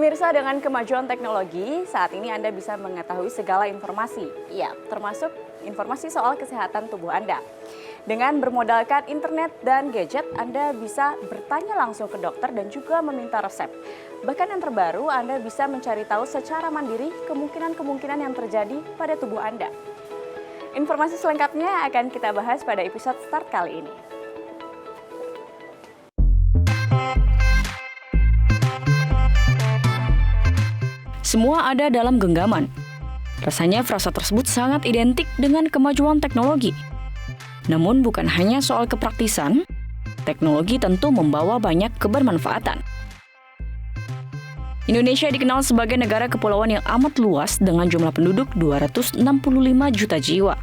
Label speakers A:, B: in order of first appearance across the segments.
A: Pemirsa, dengan kemajuan teknologi, saat ini Anda bisa mengetahui segala informasi, ya, termasuk informasi soal kesehatan tubuh Anda. Dengan bermodalkan internet dan gadget, Anda bisa bertanya langsung ke dokter dan juga meminta resep. Bahkan yang terbaru, Anda bisa mencari tahu secara mandiri kemungkinan-kemungkinan yang terjadi pada tubuh Anda. Informasi selengkapnya akan kita bahas pada episode Start kali ini.
B: Semua ada dalam genggaman. Rasanya frasa tersebut sangat identik dengan kemajuan teknologi. Namun bukan hanya soal kepraktisan, teknologi tentu membawa banyak kebermanfaatan. Indonesia dikenal sebagai negara kepulauan yang amat luas dengan jumlah penduduk 265 juta jiwa.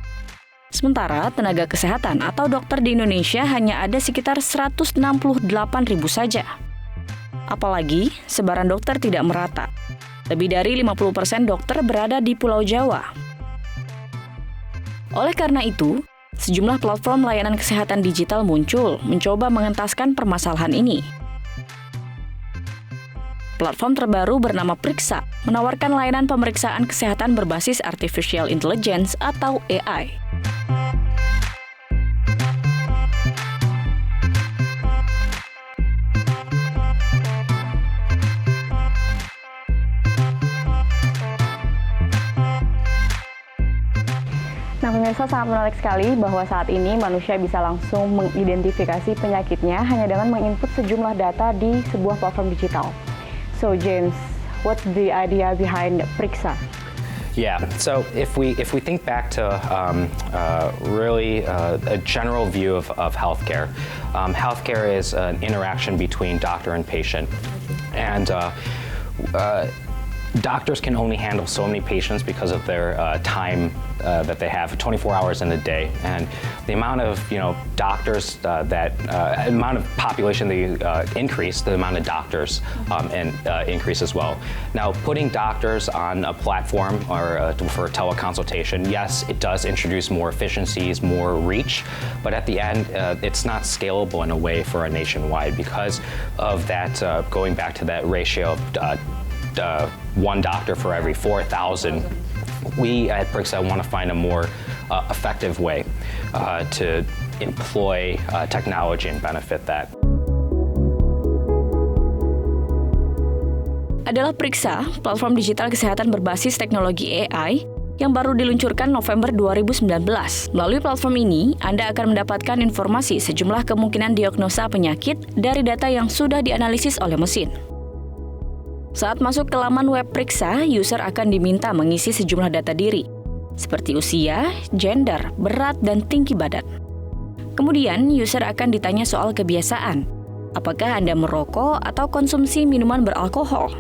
B: Sementara tenaga kesehatan atau dokter di Indonesia hanya ada sekitar 168.000 saja. Apalagi sebaran dokter tidak merata. Lebih dari 50% dokter berada di Pulau Jawa. Oleh karena itu, sejumlah platform layanan kesehatan digital muncul mencoba mengentaskan permasalahan ini. Platform terbaru bernama Priksa menawarkan layanan pemeriksaan kesehatan berbasis Artificial Intelligence atau AI.
A: Nah, pemirsa, sangat menarik sekali bahwa saat ini manusia bisa langsung mengidentifikasi penyakitnya hanya dengan menginput sejumlah data di sebuah platform digital. So, James, what's the idea behind Priksa?
C: Yeah, so if we think back to really a general view of healthcare, healthcare is an interaction between doctor and patient, and doctors can only handle so many patients because of their time that they have 24 hours in a day, and the amount of doctors amount of population they increase, the amount of doctors increase as well. Now, putting doctors on a platform or for teleconsultation, yes, it does introduce more efficiencies, more reach, but at the end, it's not scalable in a way for a nationwide because of that. Going back to that ratio of one doctor for every 4,000. We at Priksa want to find a more effective way to employ technology and benefit that.
B: Adalah Priksa, platform digital kesehatan berbasis teknologi AI yang baru diluncurkan November 2019. Melalui platform ini, Anda akan mendapatkan informasi sejumlah kemungkinan diagnosa penyakit dari data yang sudah dianalisis oleh mesin. Saat masuk ke laman web Priksa, user akan diminta mengisi sejumlah data diri, seperti usia, gender, berat, dan tinggi badan. Kemudian, user akan ditanya soal kebiasaan. Apakah Anda merokok atau konsumsi minuman beralkohol?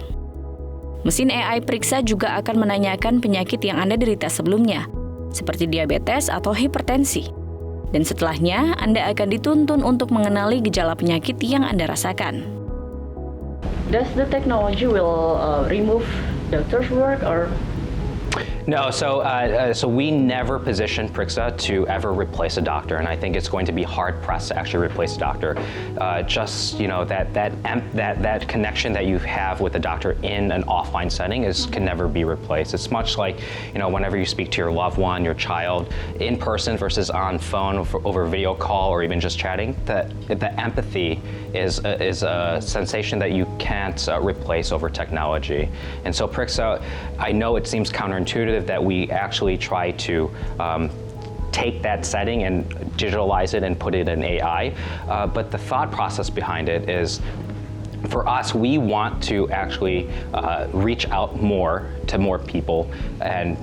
B: Mesin AI Priksa juga akan menanyakan penyakit yang Anda derita sebelumnya, seperti diabetes atau hipertensi. Dan setelahnya, Anda akan dituntun untuk mengenali gejala penyakit yang Anda rasakan.
A: Does the technology will remove doctor's work or?
C: No, so we never position Priksa to ever replace a doctor, and I think it's going to be hard pressed to actually replace a doctor. Just that connection that you have with a doctor in an offline setting can never be replaced. It's much like whenever you speak to your loved one, your child, in person versus on phone over video call or even just chatting. The empathy is a sensation that you can't replace over technology, and so Priksa, I know it seems counterintuitive that we actually try to take that setting and digitalize it and put it in AI, but the thought process behind it is, for us, we want to actually reach out more to more people and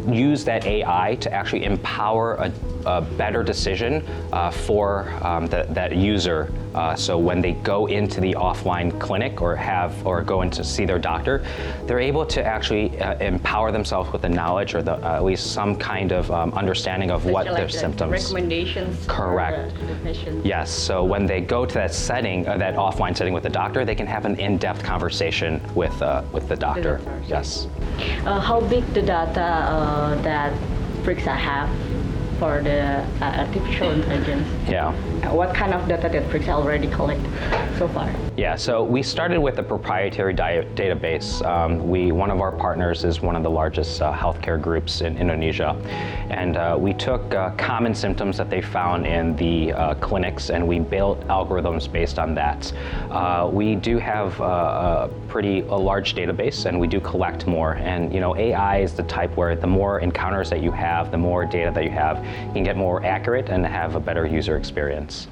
C: use that AI to actually empower a better decision for that user. So when they go into the offline clinic or go in to see their doctor, they're able to actually empower themselves with the knowledge or at least some kind of understanding of what their symptoms.
A: Recommendations.
C: Correct.
A: To the patient.
C: Yes. So when they go to that setting, that offline setting with the doctor, they can have an in-depth conversation with the doctor. Yes.
A: How big the data that Priksa have for the artificial intelligence?
C: Yeah.
A: What kind of data that Prixa already collect so far?
C: Yeah, so we started with a proprietary database. One of our partners is one of the largest healthcare groups in Indonesia, and we took common symptoms that they found in the clinics, and we built algorithms based on that. We do have a large database, and we do collect more. And AI is the type where the more encounters that you have, the more data that you have, you can get more accurate and have a better user experience.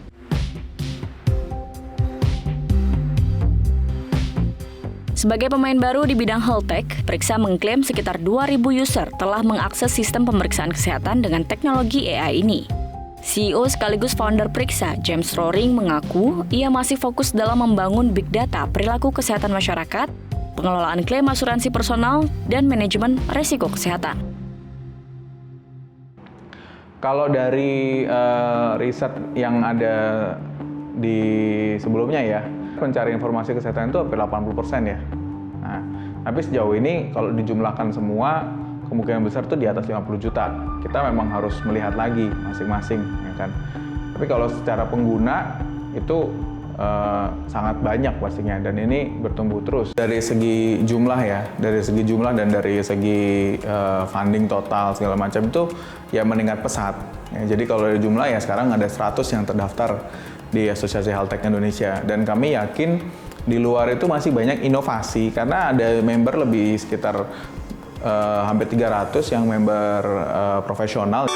B: Sebagai pemain baru di bidang health tech, Prixa mengklaim sekitar 2.000 user telah mengakses sistem pemeriksaan kesehatan dengan teknologi AI ini. CEO sekaligus founder Prixa, James Roring, mengaku ia masih fokus dalam membangun big data perilaku kesehatan masyarakat, pengelolaan klaim asuransi personal, dan manajemen risiko kesehatan.
D: Kalau dari riset yang ada di sebelumnya ya, pencari informasi kesehatan itu hampir 80% ya. Nah, tapi sejauh ini kalau dijumlahkan semua, kemungkinan besar itu di atas 50 juta. Kita memang harus melihat lagi masing-masing, ya kan. Tapi kalau secara pengguna itu sangat banyak pastinya, dan ini bertumbuh terus. Dari segi jumlah ya, dari segi jumlah dan dari segi funding total segala macam itu ya meningkat pesat. Ya, jadi kalau dari jumlah ya sekarang ada 100 yang terdaftar di Asosiasi Health Tech Indonesia, dan kami yakin di luar itu masih banyak inovasi karena ada member lebih sekitar hampir 300 yang member profesional.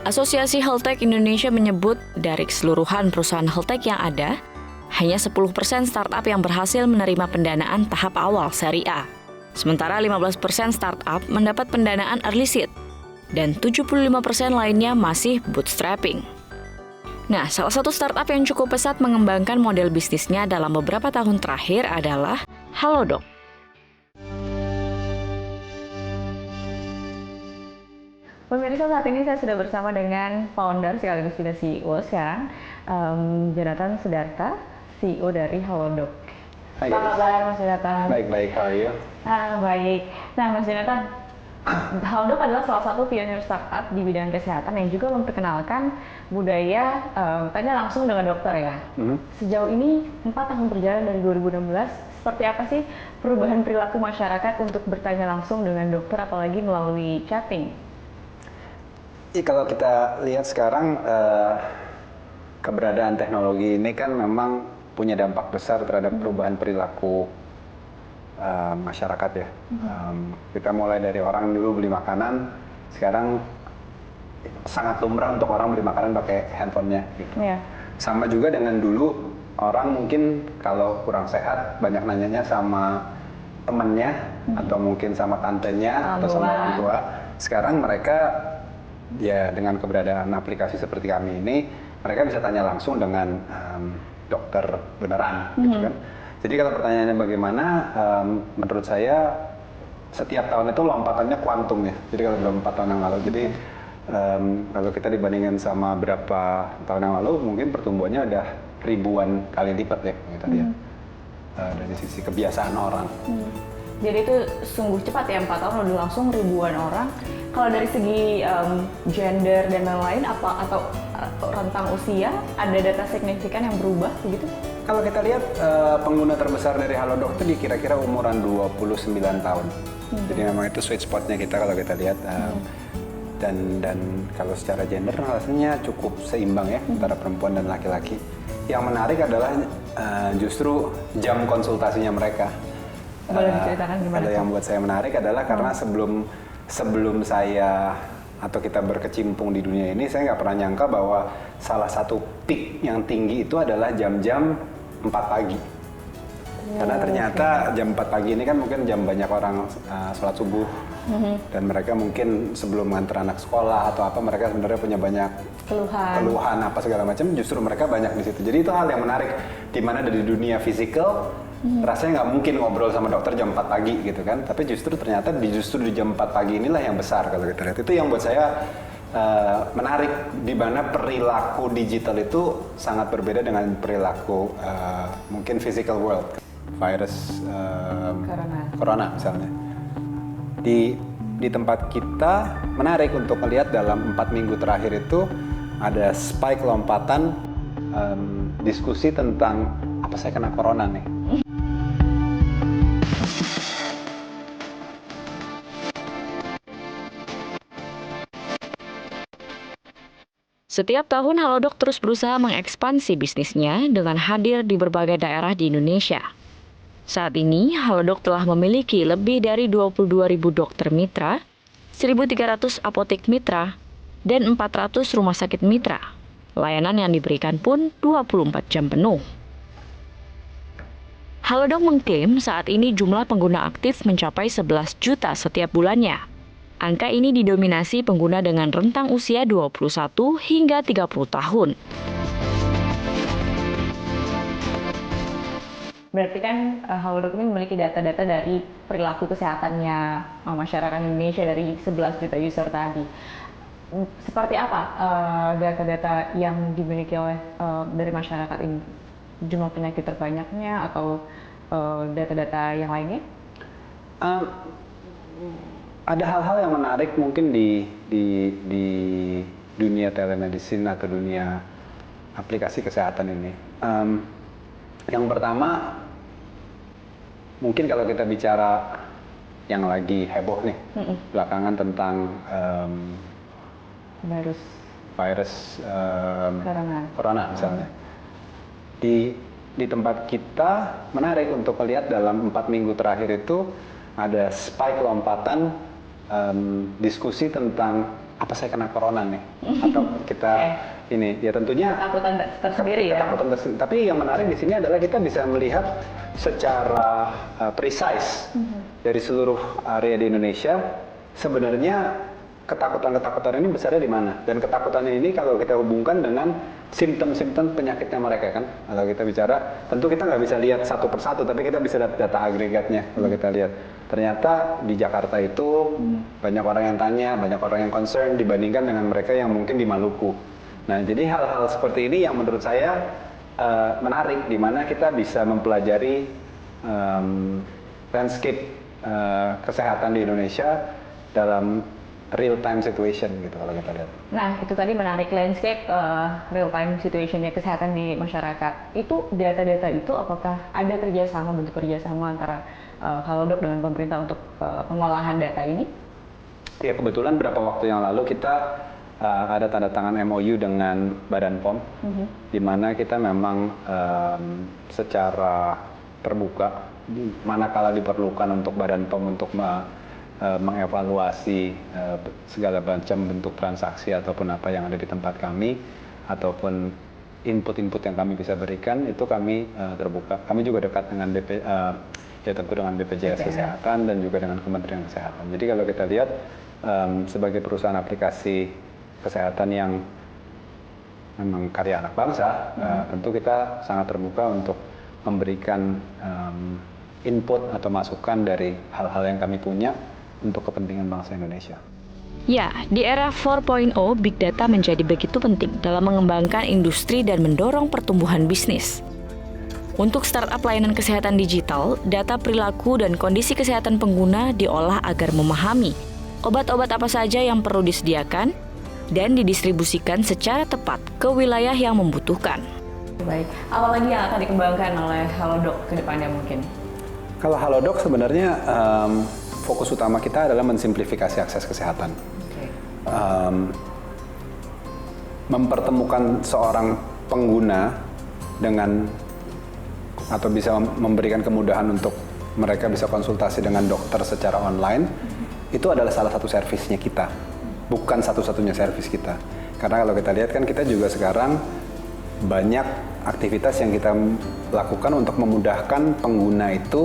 B: Asosiasi Health Tech Indonesia menyebut dari keseluruhan perusahaan health tech yang ada, hanya 10% startup yang berhasil menerima pendanaan tahap awal seri A. Sementara 15% startup mendapat pendanaan early seed, dan 75% lainnya masih bootstrapping. Nah, salah satu startup yang cukup pesat mengembangkan model bisnisnya dalam beberapa tahun terakhir adalah Halodoc.
A: Pemirsa, saat ini saya sudah bersama dengan founder sekaligus juga CEO sekarang, Jonathan Sudarta, CEO dari Halodoc.
E: Hai,
A: Selamat malam Mas Jonathan.
E: Baik, how are you?
A: Baik. Nah Mas Jonathan, Halodoc adalah salah satu pionir startup di bidang kesehatan yang juga memperkenalkan budaya tanya langsung dengan dokter ya. Sejauh ini 4 tahun berjalan dari 2016, seperti apa sih perubahan perilaku masyarakat untuk bertanya langsung dengan dokter apalagi melalui chatting?
E: Kalau kita lihat sekarang keberadaan teknologi ini kan memang punya dampak besar terhadap perubahan perilaku masyarakat ya. Kita mulai dari orang dulu beli makanan, sekarang sangat lumrah untuk orang beli makanan pakai handphonenya gitu.
A: Yeah.
E: Sama juga dengan dulu orang mungkin kalau kurang sehat banyak nanyanya sama temennya atau mungkin sama tantenya atau sama orang tua. Sekarang mereka ya dengan keberadaan aplikasi seperti kami ini, mereka bisa tanya langsung dengan dokter beneran gitu kan. Jadi kalau pertanyaannya bagaimana, menurut saya setiap tahun itu lompatannya kuantum ya. Jadi kalau dalam 4 tahun yang lalu, jadi kalau kita dibandingkan sama berapa tahun yang lalu, mungkin pertumbuhannya udah ribuan kali lipat ya gitu ya. Dari sisi kebiasaan orang.
A: Jadi itu sungguh cepat ya, 4 tahun udah langsung ribuan orang. Kalau dari segi gender dan lain-lain atau rentang usia, ada data signifikan yang berubah begitu?
E: Kalau kita lihat pengguna terbesar dari Halodoc itu kira-kira umuran 29 tahun. Jadi memang itu sweet spotnya kita kalau kita lihat. Dan kalau secara gender rasanya cukup seimbang ya antara perempuan dan laki-laki. Yang menarik adalah justru jam konsultasinya mereka.
A: Boleh diceritakan gimana?
E: Ada yang buat saya menarik adalah karena sebelum saya atau kita berkecimpung di dunia ini, saya nggak pernah nyangka bahwa salah satu peak yang tinggi itu adalah jam-jam 4 pagi. Karena ternyata jam 4 pagi ini kan mungkin jam banyak orang sholat subuh, dan mereka mungkin sebelum nganter anak sekolah atau apa, mereka sebenarnya punya banyak keluhan apa segala macam, justru mereka banyak di situ. Jadi itu hal yang menarik, di mana dari dunia fisikal rasanya nggak mungkin ngobrol sama dokter jam 4 pagi gitu kan, tapi justru ternyata di jam 4 pagi inilah yang besar kalau kita lihat. Itu yang buat saya menarik, di mana perilaku digital itu sangat berbeda dengan perilaku mungkin physical world. virus
A: Corona.
E: misalnya. Di tempat kita menarik untuk melihat dalam 4 minggu terakhir itu ada spike lompatan diskusi tentang apa saya kena corona nih.
B: Setiap tahun Halodoc terus berusaha mengekspansi bisnisnya dengan hadir di berbagai daerah di Indonesia. Saat ini, Halodoc telah memiliki lebih dari 22.000 dokter mitra, 1.300 apotek mitra, dan 400 rumah sakit mitra. Layanan yang diberikan pun 24 jam penuh. Halodoc mengklaim saat ini jumlah pengguna aktif mencapai 11 juta setiap bulannya. Angka ini didominasi pengguna dengan rentang usia 21 hingga 30 tahun.
A: Berarti kan Halodoc ini memiliki data-data dari perilaku kesehatannya masyarakat Indonesia dari 11 juta user tadi. Seperti apa data-data yang dimiliki oleh dari masyarakat ini? Jumlah penyakit terbanyaknya atau data-data yang lainnya?
E: Ada hal-hal yang menarik mungkin di dunia telemedicine atau dunia aplikasi kesehatan ini. Yang pertama, mungkin kalau kita bicara yang lagi heboh nih belakangan tentang virus corona misalnya. Di tempat kita menarik untuk melihat dalam 4 minggu terakhir itu ada spike lompatan diskusi tentang apa saya kena corona nih atau kita ini ya tentunya
A: Ketakutan tersendiri ya.
E: Tapi yang menarik di sini adalah kita bisa melihat secara precise dari seluruh area di Indonesia sebenarnya ketakutan ini besarnya di mana, dan ketakutan ini kalau kita hubungkan dengan simptom-simptom penyakitnya mereka kan. Kalau kita bicara, tentu kita nggak bisa lihat satu persatu, tapi kita bisa lihat data agregatnya. Kalau kita lihat, ternyata di Jakarta itu banyak orang yang tanya, banyak orang yang concern dibandingkan dengan mereka yang mungkin di Maluku. Nah, jadi hal-hal seperti ini yang menurut saya menarik, di mana kita bisa mempelajari landscape kesehatan di Indonesia dalam real time situation gitu kalau kita lihat.
A: Nah, itu tadi menarik, landscape real time situationnya kesehatan di masyarakat. Itu data-data itu apakah ada bentuk kerjasama antara Halodoc dengan pemerintah untuk pengolahan data ini?
E: Ya, kebetulan beberapa waktu yang lalu kita ada tanda tangan MOU dengan Badan POM, di mana kita memang secara terbuka, manakala diperlukan untuk Badan POM untuk mengevaluasi segala macam bentuk transaksi ataupun apa yang ada di tempat kami ataupun input-input yang kami bisa berikan, itu kami terbuka. Kami juga dekat dengan tentu dengan BPJS Kesehatan dan juga dengan Kementerian Kesehatan. Jadi kalau kita lihat sebagai perusahaan aplikasi kesehatan yang memang karya anak bangsa, tentu kita sangat terbuka untuk memberikan input atau masukan dari hal-hal yang kami punya untuk kepentingan bangsa Indonesia.
B: Ya, di era 4.0, Big Data menjadi begitu penting dalam mengembangkan industri dan mendorong pertumbuhan bisnis. Untuk startup layanan kesehatan digital, data perilaku dan kondisi kesehatan pengguna diolah agar memahami obat-obat apa saja yang perlu disediakan dan didistribusikan secara tepat ke wilayah yang membutuhkan.
A: Baik, apa lagi yang akan dikembangkan oleh Halodoc ke depannya mungkin?
E: Kalau Halodoc sebenarnya fokus utama kita adalah mensimplifikasi akses kesehatan. Mempertemukan seorang pengguna dengan atau bisa memberikan kemudahan untuk mereka bisa konsultasi dengan dokter secara online, itu adalah salah satu servisnya kita, bukan satu-satunya servis kita. Karena kalau kita lihat kan kita juga sekarang banyak aktivitas yang kita lakukan untuk memudahkan pengguna itu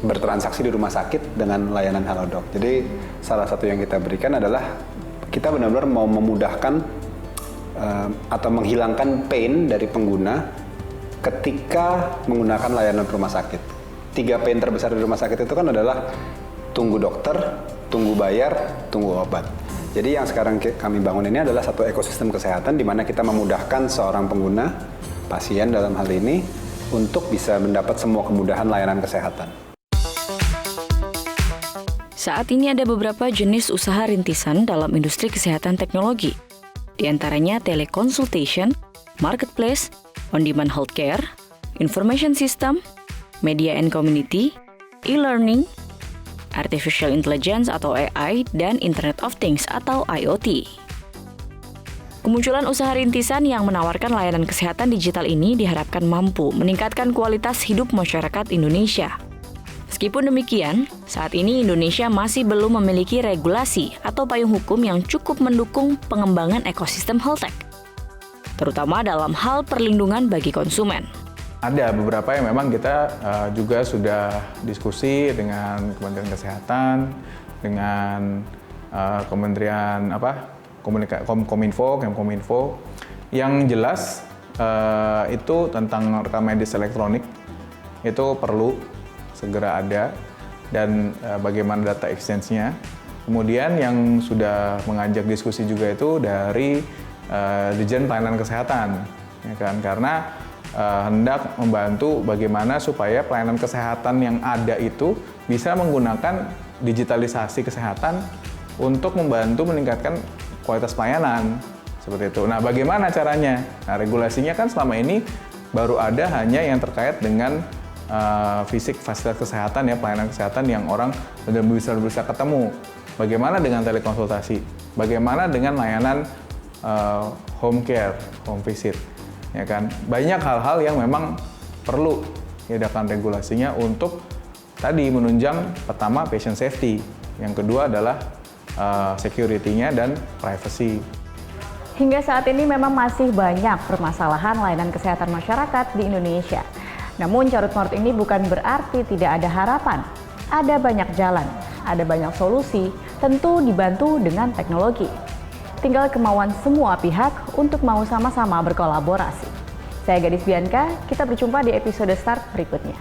E: bertransaksi di rumah sakit dengan layanan Halodoc. Jadi salah satu yang kita berikan adalah kita benar-benar mau memudahkan atau menghilangkan pain dari pengguna ketika menggunakan layanan rumah sakit. 3 pain terbesar di rumah sakit itu kan adalah tunggu dokter, tunggu bayar, tunggu obat. Jadi yang sekarang kami bangun ini adalah satu ekosistem kesehatan di mana kita memudahkan seorang pengguna, pasien dalam hal ini, untuk bisa mendapat semua kemudahan layanan kesehatan.
B: Saat ini ada beberapa jenis usaha rintisan dalam industri kesehatan teknologi. Di antaranya teleconsultation, marketplace, on-demand healthcare, information system, media and community, e-learning, artificial intelligence atau AI, dan Internet of Things atau IoT. Kemunculan usaha rintisan yang menawarkan layanan kesehatan digital ini diharapkan mampu meningkatkan kualitas hidup masyarakat Indonesia. Meskipun demikian, saat ini Indonesia masih belum memiliki regulasi atau payung hukum yang cukup mendukung pengembangan ekosistem health tech, terutama dalam hal perlindungan bagi konsumen.
D: Ada beberapa yang memang kita juga sudah diskusi dengan Kementerian Kesehatan, dengan Kementerian Kominfo, yang jelas itu tentang rekam medis elektronik itu perlu segera ada, dan bagaimana data exchange-nya. Kemudian yang sudah mengajak diskusi juga itu dari Dirjen Pelayanan Kesehatan, ya kan? Karena hendak membantu bagaimana supaya pelayanan kesehatan yang ada itu bisa menggunakan digitalisasi kesehatan untuk membantu meningkatkan kualitas pelayanan, seperti itu. Nah, bagaimana caranya? Nah, regulasinya kan selama ini baru ada hanya yang terkait dengan fisik fasilitas kesehatan, ya, pelayanan kesehatan yang orang benar-benar bisa ketemu. Bagaimana dengan telekonsultasi? Bagaimana dengan layanan home care, home visit, ya kan? Banyak hal-hal yang memang perlu diadakan regulasinya untuk tadi menunjang pertama patient safety, yang kedua adalah security-nya dan privacy.
A: Hingga saat ini memang masih banyak permasalahan layanan kesehatan masyarakat di Indonesia. Namun carut-marut ini bukan berarti tidak ada harapan. Ada banyak jalan, ada banyak solusi, tentu dibantu dengan teknologi. Tinggal kemauan semua pihak untuk mau sama-sama berkolaborasi. Saya Gadis Bianca, kita berjumpa di episode Start berikutnya.